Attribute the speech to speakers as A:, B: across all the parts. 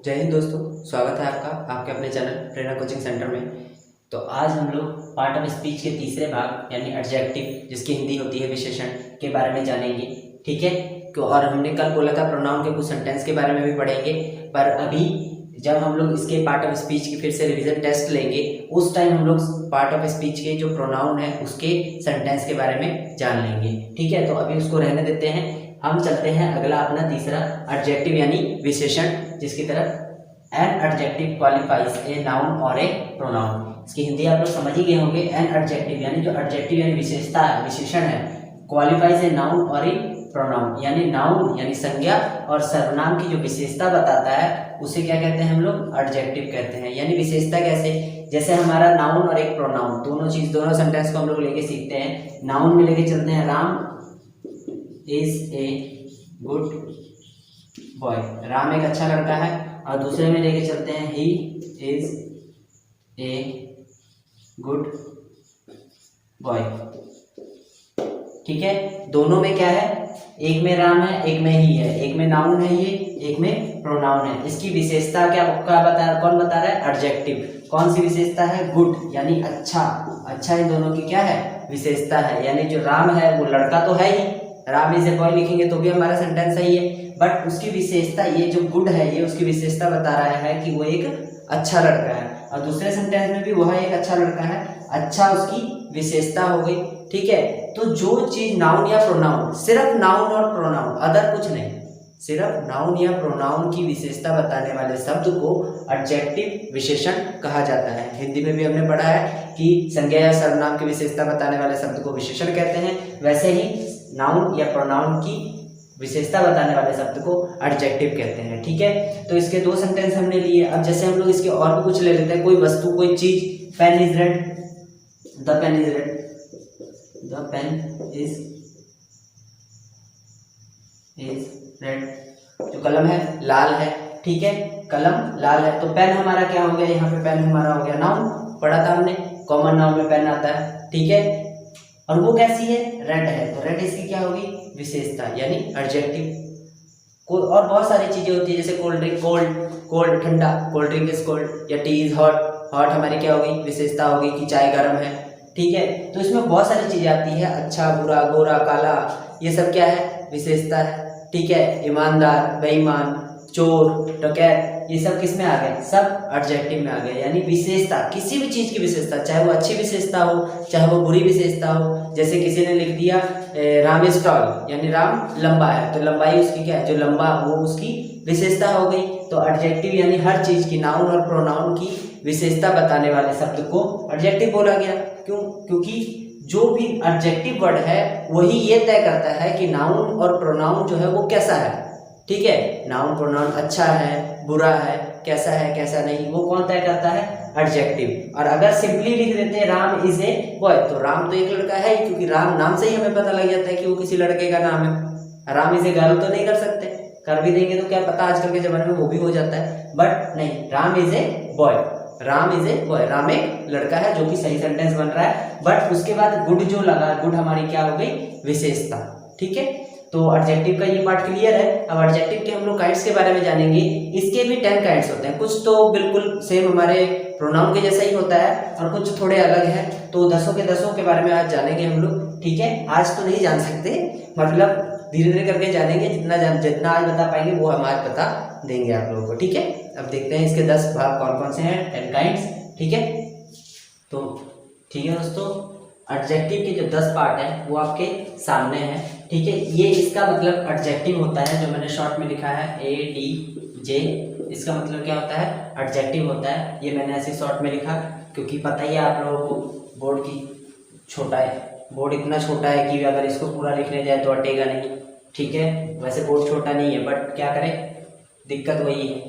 A: जय हिंद दोस्तों, स्वागत है आपका आपके अपने चैनल प्रेरणा कोचिंग सेंटर में। तो आज हम लोग पार्ट ऑफ स्पीच के तीसरे भाग यानी एडजेक्टिव, जिसकी हिंदी होती है विशेषण, के बारे में जानेंगे। ठीक है। और हमने कल बोला था प्रोनाउन के कुछ सेंटेंस के बारे में भी पढ़ेंगे, पर अभी जब हम लोग इसके पार्ट ऑफ स्पीच की फिर से रिवीजन टेस्ट लेंगे, उस टाइम हम लोग पार्ट ऑफ स्पीच के जो प्रोनाउन है उसके सेंटेंस के बारे में जान लेंगे। ठीक है, तो अभी उसको रहने देते हैं। हम चलते हैं अगला अपना तीसरा एडजेक्टिव यानी विशेषण, जिसकी तरफ। An adjective qualifies a noun और ए प्रोनाउन। इसकी हिंदी आप लोग समझ ही गए होंगे। एन एडजेक्टिव यानी जो एडजेक्टिव यानी विशेषता है, विशेषण है। क्वालिफाइज ए नाउन और ए प्रोनाउन यानी नाउन यानी संज्ञा और सर्वनाम की जो विशेषता बताता है उसे क्या कहते हैं हम लोग? एडजेक्टिव कहते हैं। यानी विशेषता कैसे? जैसे हमारा नाउन और एक प्रोनाउन दोनों सेंटेंस को हम लोग लेके सीखते हैं। नाउन में लेके चलते हैं Ram is a good boy, Ram एक अच्छा लड़का है। और दूसरे में लेके चलते हैं he is a good boy. ठीक है, दोनों में क्या है? एक में राम है, एक में ही है। एक में नाउन है ये, एक में प्रोनाउन है। इसकी विशेषता क्या कौन बता रहा है? एडजेक्टिव। कौन सी विशेषता है? गुड यानी अच्छा। अच्छा इन दोनों की क्या है? विशेषता है। यानी जो राम है वो लड़का तो है ही, राम इज ए बॉय लिखेंगे तो भी हमारा सेंटेंस सही है, बट उसकी विशेषता ये जो गुड है ये उसकी विशेषता बता रहा है कि वो एक अच्छा लड़का है। और दूसरे सेंटेंस में भी वह एक अच्छा लड़का है, अच्छा उसकी विशेषता हो गई। ठीक है, तो जो चीज नाउन या प्रोनाउन, सिर्फ नाउन और प्रोनाउन, अदर कुछ नहीं, सिर्फ नाउन या प्रोनाउन की विशेषता बताने वाले शब्द को एडजेक्टिव विशेषण कहा जाता है। हिंदी में भी हमने पढ़ा है कि संज्ञा या सर्वनाम की विशेषता बताने वाले शब्द को विशेषण कहते हैं, वैसे ही नाउन या प्रोनाउन की विशेषता बताने वाले शब्द को एडजेक्टिव कहते हैं। ठीक है, तो इसके दो सेंटेंस हमने लिए। अब जैसे हम लोग इसके और भी कुछ ले लेते हैं। कोई वस्तु, कोई चीज, pen is red, the pen is red, the pen is red. जो कलम है लाल है। ठीक है, कलम लाल है, तो पेन हमारा क्या हो गया? यहाँ पे पेन हमारा हो गया नाउन, पढ़ा था हमने, कॉमन नाउन में पेन आता है। ठीक है, और वो कैसी है? रेड है, तो रेड इसकी क्या होगी? विशेषता यानी एडजेक्टिव। और बहुत सारी चीजें होती है, जैसे कोल्ड ड्रिंक, कोल्ड ठंडा, कोल्ड ड्रिंक इज कोल्ड, या टी इज हॉट, हॉट हमारी क्या होगी? विशेषता होगी कि चाय गर्म है। ठीक है, तो इसमें बहुत सारी चीजें आती है, अच्छा बुरा गोरा काला, ये सब क्या है? विशेषता है। ठीक है, ईमानदार बेईमान चोर डकैत, ये सब किस में आ गए? सब एडजेक्टिव में आ गए। यानी विशेषता, किसी भी चीज की विशेषता, चाहे वो अच्छी विशेषता हो चाहे वो बुरी विशेषता हो। जैसे किसी ने लिख दिया राम इज टॉल, यानी राम लंबा है, तो लंबाई उसकी क्या है? जो लंबा वो उसकी विशेषता हो गई। तो एडजेक्टिव यानी हर चीज की, नाउन और प्रोनाउन की विशेषता बताने वाले शब्द को एडजेक्टिव बोला गया। क्यों? क्योंकि जो भी एडजेक्टिव वर्ड है वही ये तय करता है कि नाउन और प्रोनाउन जो है वो कैसा है। ठीक है, नाउन प्रोनाउन अच्छा है बुरा है, कैसा है कैसा नहीं, वो कौन तय करता है? एडजेक्टिव। और अगर सिंपली लिख देते हैं राम इज ए बॉय, तो राम तो एक लड़का है, क्योंकि राम नाम से ही हमें पता लग जाता है कि वो किसी लड़के का नाम है। राम इज ए गर्ल तो नहीं कर सकते, कर भी देंगे तो क्या पता आजकल के जमाने में वो भी हो जाता है, बट नहीं, Ram is a boy, Ram is a boy, Ram एक लड़का है, जो कि सही सेंटेंस बन रहा है। बट उसके बाद गुड जो लगा, गुड हमारी क्या हो गई? विशेषता। ठीक है, तो एडजेक्टिव का ये पार्ट क्लियर है। अब एडजेक्टिव के हम लोग काइंड्स के बारे में जानेंगे। इसके भी 10 काइंड्स होते हैं, कुछ तो बिल्कुल सेम हमारे प्रोनाउन के जैसा ही होता है और कुछ थोड़े अलग हैं। तो दसों के बारे में आज जानेंगे हम लोग। ठीक है, आज तो नहीं जान सकते, मतलब धीरे धीरे करके जानेंगे, जितना आज बता पाएंगे वो हम आज बता देंगे आप लोगों को। ठीक है, अब देखते हैं इसके 10 भाग कौन कौन से हैं, 10 काइंड्स। ठीक है, तो ठीक है दोस्तों, एडजेक्टिव के जो 10 पार्ट है वो आपके सामने है। ठीक है, ये इसका मतलब एडजेक्टिव होता है, जो मैंने शॉर्ट में लिखा है ADJ, इसका मतलब क्या होता है? एडजेक्टिव होता है। ये मैंने ऐसे शॉर्ट में लिखा क्योंकि पता ही है आप लोगों को बोर्ड की छोटा है, बोर्ड इतना छोटा है कि अगर इसको पूरा लिखने जाए तो अटेगा नहीं। ठीक है, वैसे बोर्ड छोटा नहीं है, बट क्या करें, दिक्कत वही है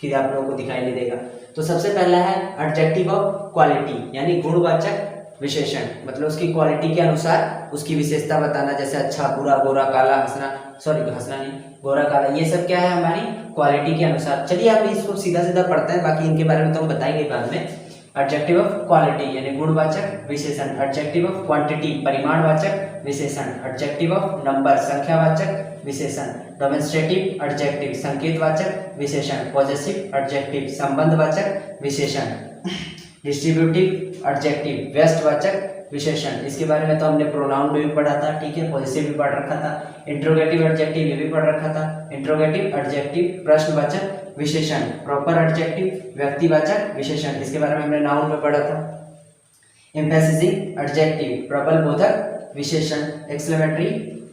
A: कि आप लोगों को दिखाई नहीं देगा। तो सबसे पहला है एडजेक्टिव ऑफ क्वालिटी, यानी गुणवाचक विशेषण, मतलब उसकी क्वालिटी के अनुसार उसकी विशेषता बताना। जैसे अच्छा बुरा गोरा काला, हंसना नहीं, गोरा काला, ये सब क्या है? हमारी क्वालिटी के अनुसार। चलिए आप इसको सीधा सीधा पढ़ते हैं, बाकी इनके बारे में तो हम बताएंगे बाद में। एडजेक्टिव ऑफ क्वालिटी यानी गुणवाचक विशेषण, एडजेक्टिव ऑफ क्वांटिटी परिमाणवाचक विशेषण, एडजेक्टिव ऑफ नंबर संख्यावाचक विशेषण, डेमोन्स्ट्रेटिव एडजेक्टिव संकेतवाचक विशेषण, पॉजेसिव एडजेक्टिव संबंधवाचक विशेषण, डिस्ट्रीब्यूटिव एडजेक्टिव व्यस्तवाचक विशेषण। इसके बारे में तो हमने प्रोनाउन में भी पढ़ा था, ठीक है, पॉजिटिव भी पढ़ रखा था, इंट्रोगेटिव एडजेक्टिव ये भी पढ़ रखा था, इंट्रोगेटिव एडजेक्टिव प्रश्नवाचक विशेषण, प्रॉपर एडजेक्टिव व्यक्तिवाचक विशेषण, इसके बारे में हमने नाउन में पढ़ा था, एम्फेसिजिंग एडजेक्टिव प्रबल बोधक विशेषण, एक्सक्लेमेटरी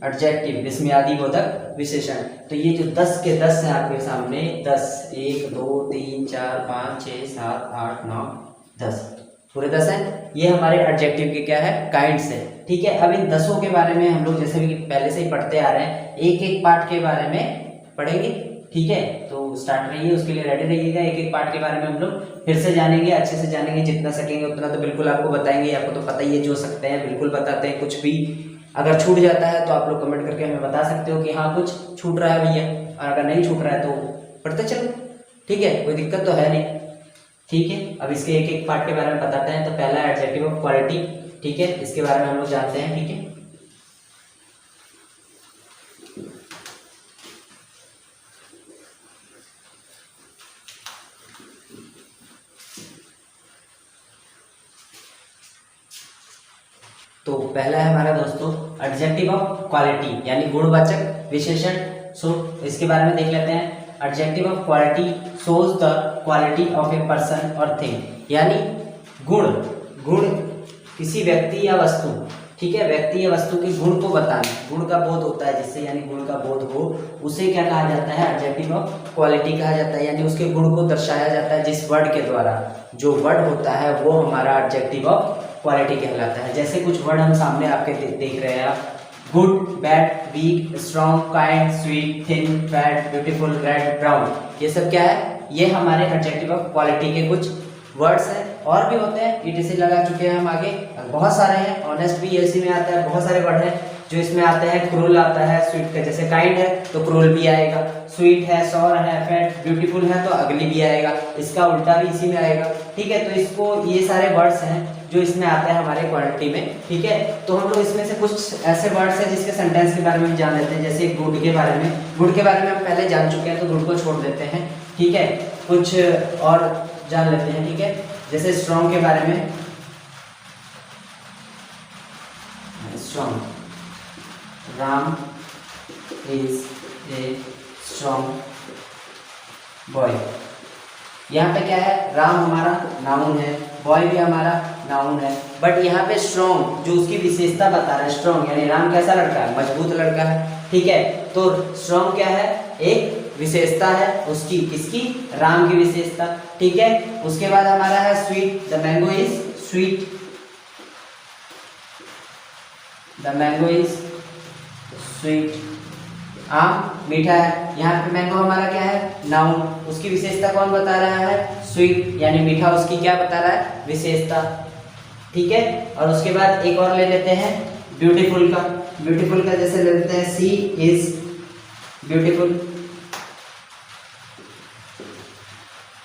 A: एडजेक्टिव विस्मयादि बोधक विशेषण। तो ये जो 10 के 10 हैं आपके सामने, 10 1 2 3 4 5 6 7 8 9 10 पूरे 10 हैं, ये हमारे एडजेक्टिव के क्या है काइंड्स है, ठीक है। अब इन 10 के बारे में हम लोग जैसे भी पहले से ही पढ़ते आ रहे हैं, एक एक पार्ट के बारे में पढ़ेंगे, ठीक है। तो स्टार्ट रहिए, उसके लिए रेडी रहिएगा, एक एक पार्ट के बारे में हम लोग फिर से जानेंगे, अच्छे से जानेंगे, जितना सकेंगे उतना तो बिल्कुल आपको बताएंगे, आपको तो पता ही है, जो सकते हैं बिल्कुल बताते हैं, कुछ भी अगर छूट जाता है तो आप लोग कमेंट करके हमें बता सकते हो कि हाँ कुछ छूट रहा है भैया, और अगर नहीं छूट रहा है तो पढ़ते चलो, ठीक है, कोई दिक्कत तो है नहीं, ठीक है। अब इसके एक एक पार्ट के बारे में बताते हैं। तो पहला एडजेक्टिव ऑफ क्वालिटी, ठीक है, इसके बारे में हम लोग जानते हैं, ठीक है। तो पहला है हमारा दोस्तों एडजेक्टिव ऑफ क्वालिटी यानी गुणवाचक विशेषण। सो इसके बारे में देख लेते हैं। Adjective of quality shows the quality of a person और थिंग, यानी गुण किसी व्यक्ति या वस्तु, ठीक है, व्यक्ति या वस्तु के गुण को बताना, गुण का बोध होता है जिससे, यानी गुण का बोध हो, उसे क्या कहा जाता है, एडजेक्टिव ऑफ क्वालिटी कहा जाता है, यानी उसके गुण को दर्शाया जाता है जिस वर्ड के द्वारा, जो वर्ड होता है वो हमारा एडजेक्टिव ऑफ क्वालिटी कहलाता है। जैसे कुछ वर्ड हम सामने आपके देख रहे हैं आप, good, bad, weak, strong, kind, sweet, thin, fat, beautiful, red, brown, ये सब क्या है, ये हमारे एडजेक्टिव ऑफ क्वालिटी के कुछ वर्ड्स हैं। और भी होते हैं, ईटीसी लगा चुके हैं हम आगे, बहुत सारे हैं, ऑनेस्ट भी इसी में आता है, बहुत सारे वर्ड हैं जो इसमें आते हैं। क्रूल आता है स्वीट का, जैसे काइंड है तो क्रूल भी आएगा, स्वीट है, सॉर है, फैट, ब्यूटीफुल है तो अगली भी आएगा, इसका उल्टा भी इसी में आएगा, ठीक है। तो इसको, ये सारे वर्ड्स हैं जो इसमें आते हैं हमारे क्वालिटी में, ठीक है। तो हम लोग इसमें से कुछ ऐसे वर्ड्स हैं जिसके सेंटेंस के बारे में भी जान लेते हैं। जैसे गुड के बारे में, गुड के बारे में हम पहले जान चुके हैं तो गुड को छोड़ देते हैं, ठीक है। कुछ और जान लेते हैं, ठीक है। जैसे स्ट्रॉन्ग के बारे में, strong, Ram is a strong boy. यहाँ पे क्या है, राम हमारा नाउन है, बॉय भी हमारा नाउन है, बट यहाँ पे स्ट्रॉन्ग जो उसकी विशेषता बता रहा है, स्ट्रॉन्ग यानी राम कैसा लड़का है, मजबूत लड़का है, ठीक है। तो स्ट्रॉन्ग क्या है, एक विशेषता है उसकी, किसकी, राम की विशेषता, ठीक है। उसके बाद हमारा है sweet, the mango is sweet, the mango is sweet, आम मीठा है। यहाँ पे मैंगो हमारा क्या है, नाउन, उसकी विशेषता कौन बता रहा है, स्वीट, यानी मीठा उसकी क्या बता रहा है, विशेषता, ठीक है। और उसके बाद एक और ले लेते हैं ब्यूटीफुल का, ब्यूटीफुल का जैसे ले लेते हैं, she is beautiful,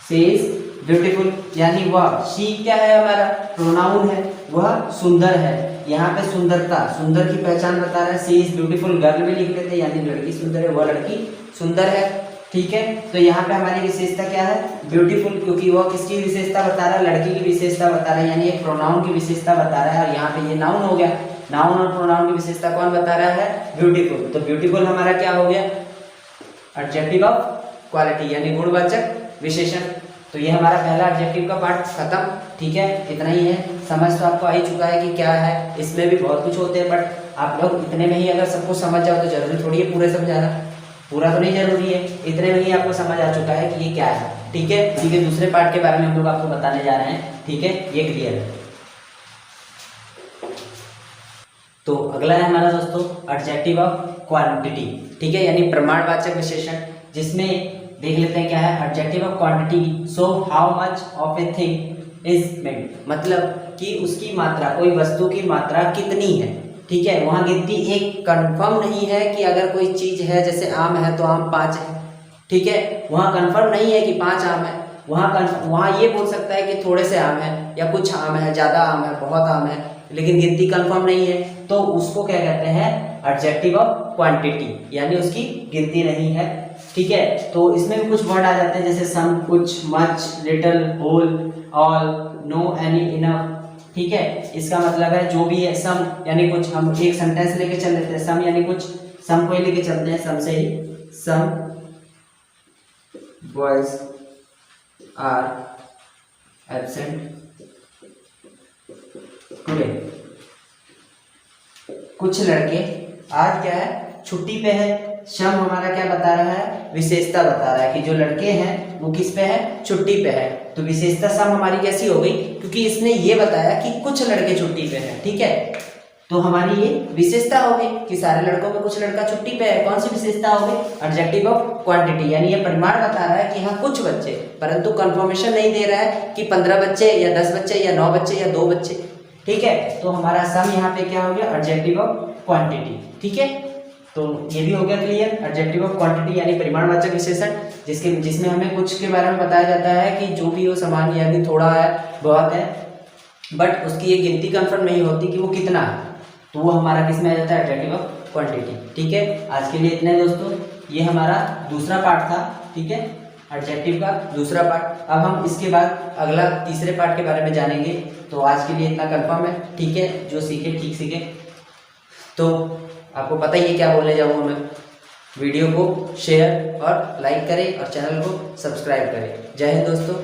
A: she is beautiful, यानी वह, शी क्या है हमारा, प्रोनाउन है, वह सुंदर है। यहाँ पे सुंदरता, सुंदर की पहचान बता रहा है, सी इज ब्यूटीफुल, गर्ल भी लिख लेते हैं, यानी लड़की सुंदर है, वह लड़की सुंदर है, ठीक है। तो यहाँ पे हमारी विशेषता क्या है, ब्यूटीफुल, क्योंकि वह किसकी विशेषता बता रहा है, लड़की की विशेषता बता रहा है, यानी एक प्रोनाउन की विशेषता बता रहा है। और यहाँ पे ये नाउन हो गया, नाउन और प्रोनाउन की विशेषता कौन बता रहा है, ब्यूटीफुल। तो ब्यूटीफुल हमारा क्या हो गया, एडजेक्टिव ऑफ क्वालिटी यानी गुणवाचक विशेषण। तो ये हमारा पहला एडजेक्टिव का पार्ट खत्म, ठीक है, इतना ही है। समझ तो आपको आ ही चुका है कि क्या है, इसमें भी बहुत कुछ होते हैं, बट आप लोग इतने में ही अगर सबको समझ जाओ तो जरूरी थोड़ी है पूरे समझाना, पूरा तो नहीं जरूरी है, इतने में ही आपको समझ आ चुका है कि ये क्या है, ठीक है। इसी के दूसरे पार्ट के बारे में हम लोग आपको बताने जा रहे हैं, ठीक है, ये क्लियर है। तो अगला है हमारा दोस्तों एडजेक्टिव ऑफ क्वांटिटी, ठीक है, यानी प्रमाणवाचक विशेषण, जिसमें देख लेते हैं क्या है, adjective of quantity show how much of a thing is made, मतलब कि उसकी मात्रा, कोई वस्तु की मात्रा कितनी है, ठीक है। वहाँ गिनती एक कंफर्म नहीं है कि अगर कोई चीज है, जैसे आम है तो आम 5 है, ठीक है, वहाँ कंफर्म नहीं है कि 5 आम है, वहाँ ये बोल सकता है कि थोड़े से आम है या कुछ आम है, ज़्यादा आम है, बहुत आम है, लेकिन गिनती कंफर्म नहीं है, तो उसको क्या कहते हैं, एडजेक्टिव ऑफ क्वांटिटी, यानी उसकी गिनती नहीं है। ठीक है, तो इसमें भी कुछ वर्ड आ जाते हैं जैसे सम, कुछ, much, little, whole, all, no, any, enough. ठीक है, इसका मतलब है जो भी है, सम यानी कुछ, हम एक सेंटेंस लेके चल लेते हैं, सम यानी कुछ, सम को ही लेके चलते हैं, सम से ही, some boys are absent today, कुछ लड़के आज क्या है, छुट्टी पे है। शम हमारा क्या बता रहा है, विशेषता बता रहा है कि जो लड़के हैं वो किस पे है, छुट्टी पे है। तो विशेषता सम हमारी कैसी हो गई, क्योंकि इसने ये बताया कि कुछ लड़के छुट्टी पे हैं। ठीक है, तो हमारी ये विशेषता हो गई कि सारे लड़कों में कुछ लड़का छुट्टी पे है। कौन सी विशेषता हो गई, एडजेक्टिव ऑफ क्वांटिटी, यानी ये परिमाण बता रहा है कि हाँ कुछ बच्चे, परंतु कंफर्मेशन नहीं दे रहा है कि 15 बच्चे या 10 बच्चे या 9 बच्चे या 2 बच्चे। ठीक है, तो हमारा सम यहाँ पे क्या हो गया, एडजेक्टिव ऑफ क्वांटिटी। ठीक है, तो ये भी हो गया क्लियर, एडजेक्टिव ऑफ क्वांटिटी यानी परिमाणवाचक विशेषण, जिसमें हमें कुछ के बारे में बताया जाता है कि जो भी हो सामान्य, यानी थोड़ा है, बहुत है, बट उसकी ये गिनती कंफर्म नहीं होती कि वो कितना है, तो वो हमारा किस में आ जाता है, एडजेक्टिव ऑफ क्वांटिटी। ठीक है, आज के लिए इतना है दोस्तों, ये हमारा दूसरा पार्ट था। ठीक है, एडजेक्टिव का दूसरा पार्ट। अब हम इसके बाद अगला तीसरे पार्ट के बारे में जानेंगे। तो आज के लिए इतना कंफर्म है। ठीक है, जो सीखे ठीक सीखे। तो आपको पता ही है क्या बोलने जाऊँगा मैं। वीडियो को शेयर और लाइक करें और चैनल को सब्सक्राइब करें। जय हिंद दोस्तों।